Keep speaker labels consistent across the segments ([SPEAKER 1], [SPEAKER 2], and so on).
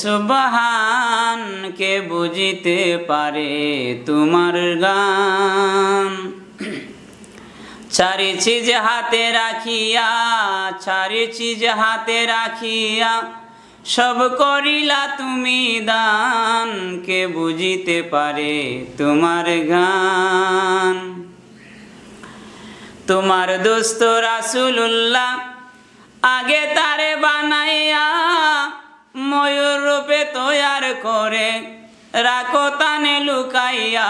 [SPEAKER 1] সুবহান কে বুঝিতে পারে তোমার গান। চারি চিজ হাতে রাখিয়া, চারি চিজ হাতে রাখিয়া সব করিলা তুমি দান, কে বুঝিতে পারে তোমার গান। তোমার দোস্ত রাসূলুল্লাহ আগে তারে বানাইয়া ময়ূর রূপে তৈয়ার করে রাখো তানে লুকাইয়া।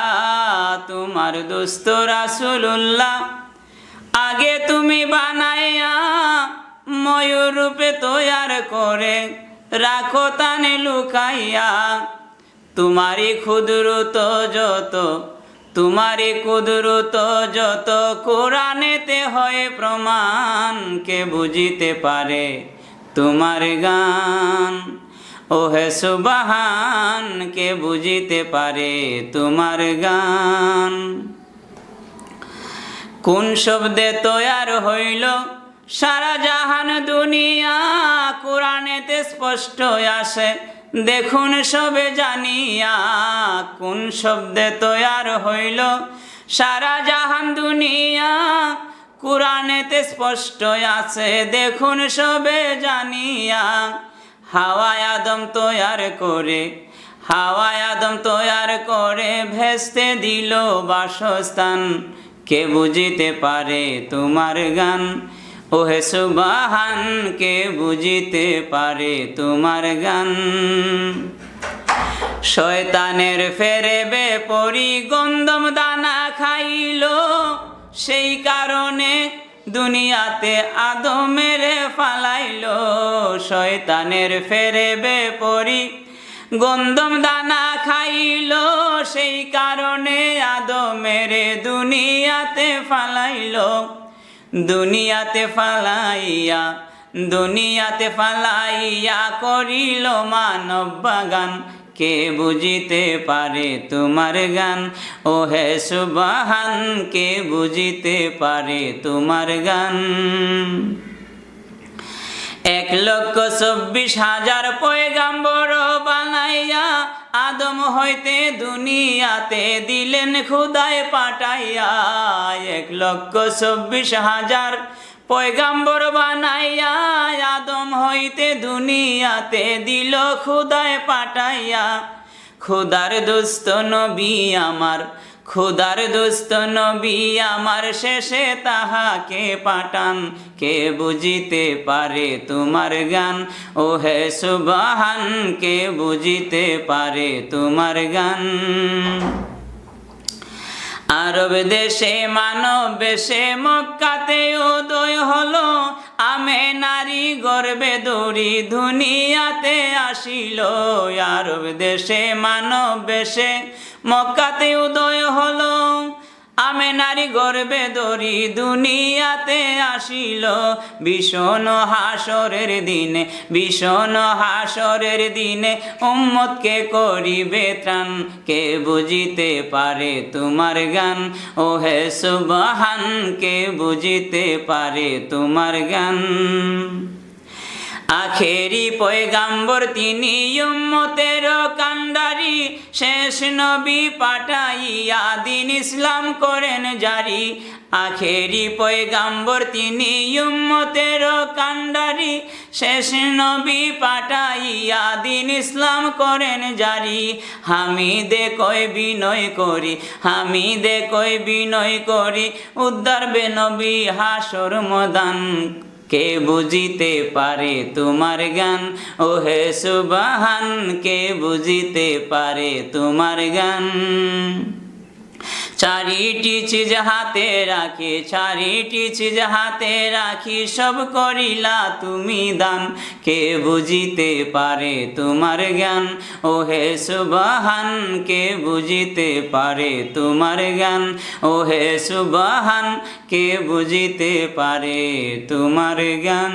[SPEAKER 1] তোমার দোস্ত রাসূলুল্লাহ আগে তুমি বানাইয়া ময়ূর রূপে তৈয়ার করে রাখো তানে লুকাইয়া। তোমারই ক্ষুদ্রত যত, তোমারই কুদরত যত কোরআনেতে হয় প্রমাণ, কে বুঝিতে পারে তোমার গান। ওহে সুবহান কে বুঝিতে পারে তোমার গান। কোন শব্দে তৈয়ার হইল সারা জাহান দুনিয়া, কোরআনেতে স্পষ্ট আসে দেখুন সবে জানিয়া। কোন শব্দে তৈয়ার হইল সারা জাহান দুনিয়া, কোরআনেতে স্পষ্ট আছে দেখুন সবে জানিয়া। হাওয়ায় আদম তৈয়ার করে, হাওয়ায় আদম তৈয়ার করে ভেস্তে দিল বাসস্থান, কে বুঝিতে পারে তোমার গান। ওহে সুবহান কে বুঝিতে পারে তোমার গান। শয়তানের ফেরেবে পরি গন্ধম দানা খাইল, সেই কারণে দুনিয়াতে আদমের ফালাইল। শয়তানের ফেরেবে পরি গন্ধম দানা খাইল, সেই কারণে আদমের দুনিয়াতে ফালাইল। দুনিয়াতে ফালাইয়া, দুনিয়াতে ফালাইয়া করিল মানব বাগান, কে বুঝিতে পারে তোমার গান। ওহে সুবহান কে বুঝিতে পারে তোমার গান। 1,24,000 পয়গাম্বর বানাইয়া আদম হইতে দুনিয়াতে দিলেন খুদায় পাঠাইয়া। 1,24,000 পয়গাম্বর বানাইয়া আদম হইতে দুনিয়াতে দিল খুদায় পাঠাইয়া। খুদার দোস্ত নবী আমার, খুদার দোস্ত নবী আমার শেষে তাহাকে পাঠান, কে বুঝিতে পারে তোমার গান। ওহে সুবহান কে বুঝিতে পারে তোমার গান। আরব দেশে মানব বেশে মক্কাতে উদয় হলো, আমেনারই গর্বে দৌড়ি দুনিয়াতে আসিল। আরব দেশে মানব বেশে মক্কাতে উদয় হলো, আমেনারই গর্বে দৌড়ি দুনিয়াতে আসিল। ভীষণ হাসরের দিনে, ভীষণ হাসরের দিনে উম্মতকে করিবে ত্রাণ, কে বুঝিতে পারে তোমার গান। ওহে সুবহান কে বুঝিতে পারে তোমার গান। আখেরি পয়গাম্বর তিনি উম্মতের কান্ডারি, শেষ নবী পাঠাইয়া দিন ইসলাম করেন জারি। আখেরি পয়গাম্বর তিনি উম্মতের কান্ডারি, শেষ নবী পাঠাইয়া দিন ইসলাম করেন জারি। হামিদে কয় বিনয় করি, হামিদে কয় বিনয় করি, উদ্ধার বে নবী হাসর ময়দান, কে বুঝিতে পারে তোমার গান। ওহে সুবহান কে বুঝিতে পারে তোমার গান। চারিটি চিজ হাতে রাখি, চারিটি চিজ হাতে রাখি সব করিলা তুমি দান, কে বুঝিতে পারে তোমার গান। ওহে সুবহান কে বুঝিতে পারে তোমার গান। ওহে সুবহান কে বুঝিতে পারে তোমার গান।